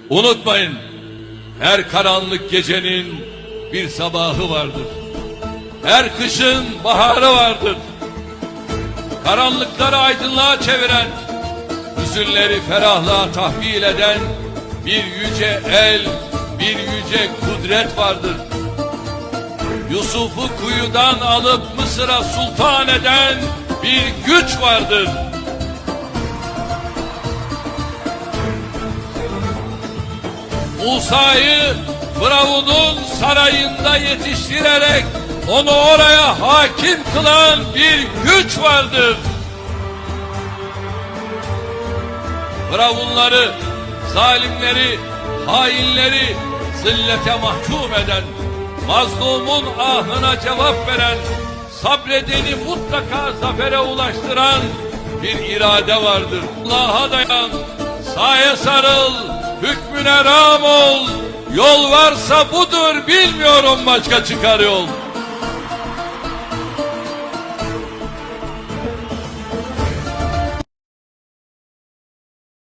Unutmayın, her karanlık gecenin bir sabahı vardır. Her kışın baharı vardır. Karanlıkları aydınlığa çeviren, hüzünleri ferahlığa tahvil eden bir yüce el, bir yüce kudret vardır. Yusuf'u kuyudan alıp Mısır'a sultan eden bir güç vardır. Musa'yı Firavun'un sarayında yetiştirerek onu oraya hakim kılan bir güç vardır. Firavunları, zalimleri, hainleri zillete mahkum eden, mazlumun ahına cevap veren, sabredeni mutlaka zafere ulaştıran bir irade vardır. Allah'a dayan, sağa sarıl, hükmüne rağm ol. Yol varsa budur, bilmiyorum başka çıkar yol.